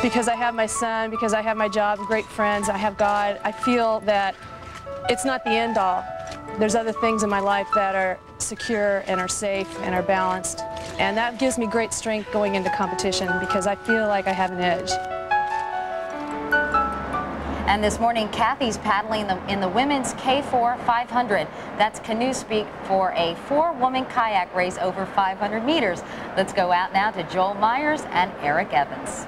because I have my son, because I have my job, great friends, I have God, I feel that it's not the end all. There's other things in my life that are secure and are safe and are balanced. And that gives me great strength going into competition because I feel like I have an edge. And this morning, Cathy's paddling in the women's K4 500. That's canoe speak for a 4-woman kayak race over 500 meters. Let's go out now to Joel Myers and Eric Evans.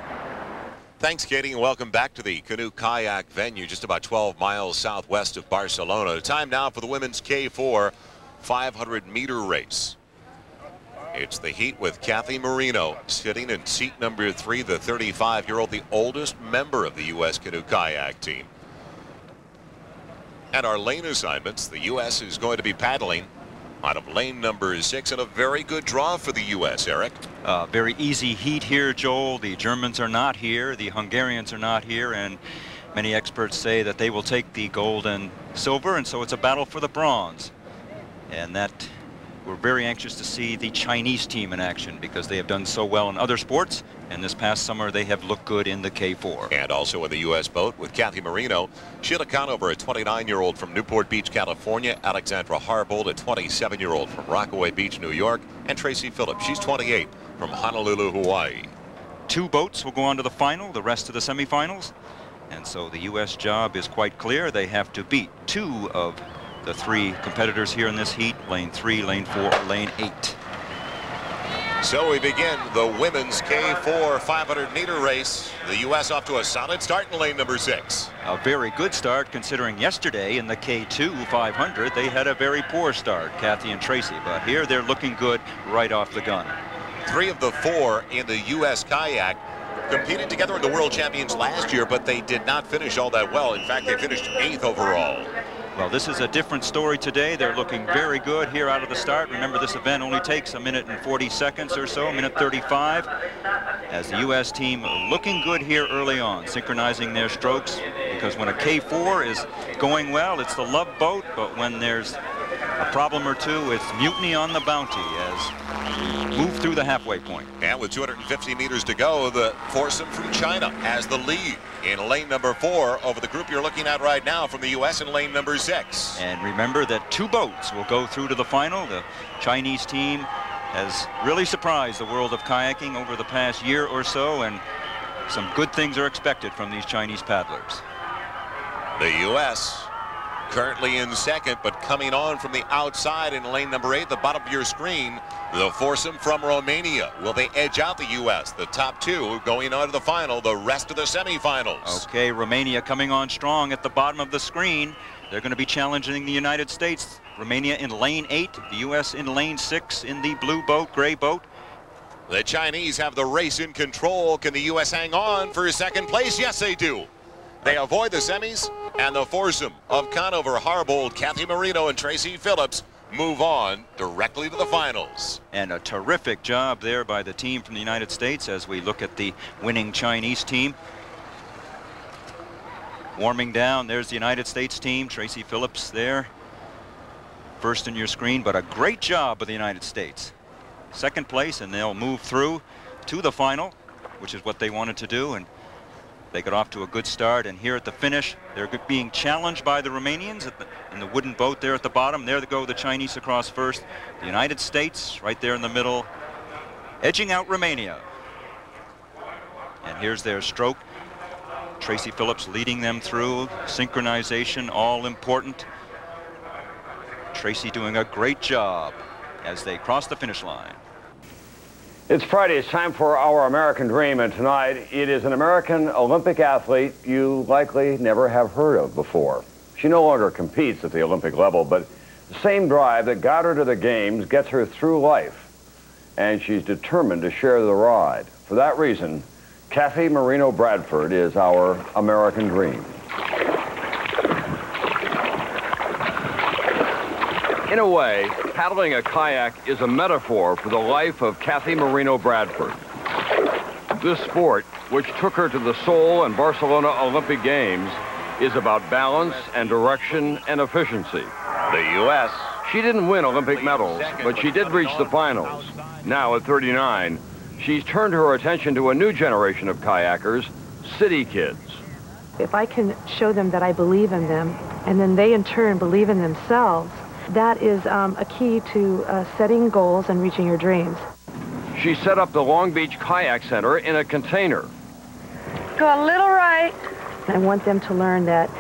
Thanks, Katie, and welcome back to the canoe kayak venue just about 12 miles southwest of Barcelona. Time now for the women's K4 500-meter race. It's the heat with Cathy Marino sitting in seat number 3, the 35-year-old, the oldest member of the U.S. canoe kayak team. And our lane assignments, the U.S. is going to be paddling out of lane number 6, and a very good draw for the U.S., Eric. Very easy heat here, Joel. The Germans are not here, the Hungarians are not here, and many experts say that they will take the gold and silver, and so it's a battle for the bronze. And that we're very anxious to see the Chinese team in action because they have done so well in other sports, and this past summer they have looked good in the K4. And also in the U.S. boat with Cathy Marino, Sheila Conover, a 29-year-old from Newport Beach, California, Alexandra Harbold, a 27-year-old from Rockaway Beach, New York, and Tracy Phillips, she's 28, from Honolulu, Hawaii. 2 boats will go on to the final, the rest of the semifinals, and so the U.S. job is quite clear. They have to beat 2 of the 3 competitors here in this heat, lane 3, lane 4, lane 8. So we begin the women's K4 500-meter race. The U.S. off to a solid start in lane number 6. A very good start considering yesterday in the K2 500 they had a very poor start, Cathy and Tracy, but here they're looking good right off the gun. 3 of the 4 in the U.S. kayak competed together in the World Champions last year, but they did not finish all that well. In fact, they finished 8th overall. Well, this is a different story today. They're looking very good here out of the start. Remember, this event only takes 1 minute and 40 seconds or so, 1:35. As the U.S. team looking good here early on, synchronizing their strokes, because when a K4 is going well, it's the love boat, but when there's a problem or two, it's mutiny on the Bounty as we move through the halfway point. And with 250 meters to go, the foursome from China has the lead in lane number 4 over the group you're looking at right now from the U.S. in lane number 6. And remember that 2 boats will go through to the final. The Chinese team has really surprised the world of kayaking over the past year or so, and some good things are expected from these Chinese paddlers. The U.S. currently in second, but coming on from the outside in lane number 8, the bottom of your screen, the foursome from Romania. Will they edge out the U.S.? The top 2 going on to the final, the rest of the semifinals. Okay, Romania coming on strong at the bottom of the screen. They're going to be challenging the United States. Romania in lane 8, the U.S. in lane 6 in the blue boat, gray boat. The Chinese have the race in control. Can the U.S. hang on for second place? Yes, they do. They avoid the semis, and the foursome of Conover, Harbold, Cathy Marino, and Tracy Phillips move on directly to the finals. And a terrific job there by the team from the United States as we look at the winning Chinese team. Warming down, there's the United States team, Tracy Phillips there. First in your screen, but a great job of the United States. Second place, and they'll move through to the final, which is what they wanted to do, and they got off to a good start. And here at the finish, they're being challenged by the Romanians in the wooden boat there at the bottom. There they go, the Chinese across first. The United States right there in the middle, edging out Romania. And here's their stroke. Tracy Phillips leading them through. Synchronization, all important. Tracy doing a great job as they cross the finish line. It's Friday. It's time for our American Dream, and tonight it is an American Olympic athlete you likely never have heard of before. She no longer competes at the Olympic level, but the same drive that got her to the Games gets her through life, and she's determined to share the ride. For that reason, Cathy Marino Bradford is our American Dream. In a way, paddling a kayak is a metaphor for the life of Cathy Marino Bradford. This sport, which took her to the Seoul and Barcelona Olympic Games, is about balance and direction and efficiency. The U.S. She didn't win Olympic medals, but she did reach the finals. Now at 39, She's turned her attention to a new generation of kayakers, city kids. If I can show them that I believe in them, and then they in turn believe in themselves, that is a key to setting goals and reaching your dreams. She set up the Long Beach Kayak Center in a container. Go a little right. I want them to learn that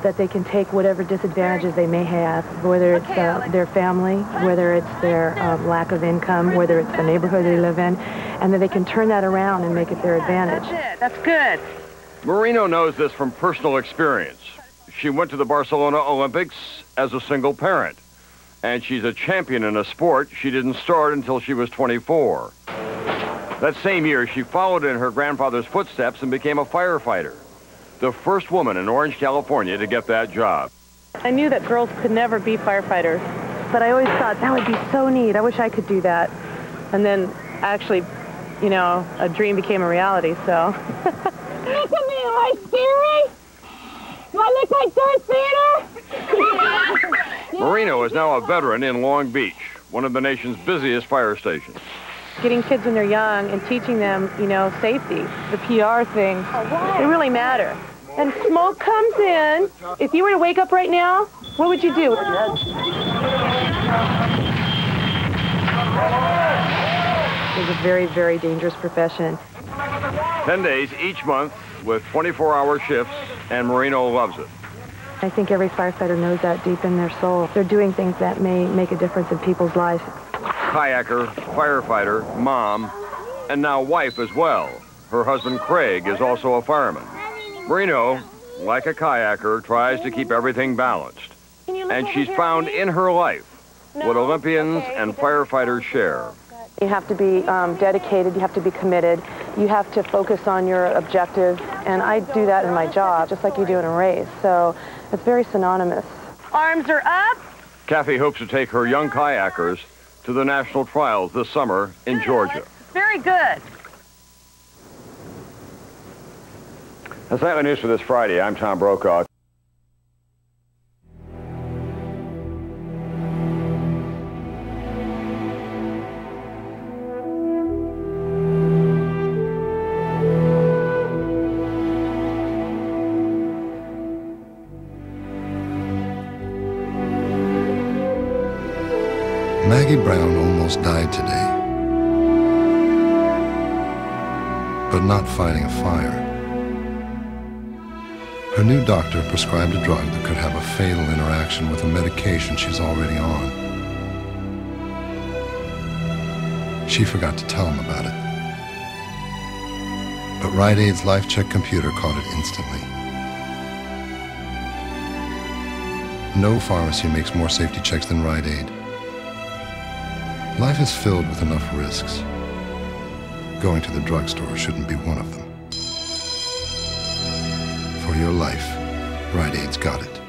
that they can take whatever disadvantages they may have, whether it's their family, whether it's their lack of income, whether it's the neighborhood they live in, and that they can turn that around and make it their advantage. That's good. Marino knows this from personal experience. She went to the Barcelona Olympics as a single parent, and she's a champion in a sport she didn't start until she was 24. That same year, she followed in her grandfather's footsteps and became a firefighter, the first woman in Orange, California to get that job. I knew that girls could never be firefighters, but I always thought that would be so neat. I wish I could do that. And then actually, you know, a dream became a reality, so. Look at me, am I scary? Do I look like Darth Vader? Marino is now a veteran in Long Beach, one of the nation's busiest fire stations. Getting kids when they're young and teaching them, you know, safety, the PR things, they really matter. And smoke comes in. If you were to wake up right now, what would you do? It's a very, very dangerous profession. 10 days each month with 24-hour shifts, and Marino loves it. I think every firefighter knows that deep in their soul. They're doing things that may make a difference in people's lives. Kayaker, firefighter, mom, and now wife as well. Her husband Craig is also a fireman. Marino, like a kayaker, tries to keep everything balanced. And she's found in her life what Olympians and firefighters share. You have to be dedicated, you have to be committed, you have to focus on your objective, and I do that in my job, just like you do in a race, so it's very synonymous. Arms are up. Cathy hopes to take her young kayakers to the national trials this summer in Georgia. Very good. That's Nightly News for this Friday. I'm Tom Brokaw. Maggie Brown almost died today, but not fighting a fire. Her new doctor prescribed a drug that could have a fatal interaction with a medication she's already on. She forgot to tell him about it. But Rite Aid's Life Check computer caught it instantly. No pharmacy makes more safety checks than Rite Aid. Life is filled with enough risks. Going to the drugstore shouldn't be one of them. For your life, Rite Aid's got it.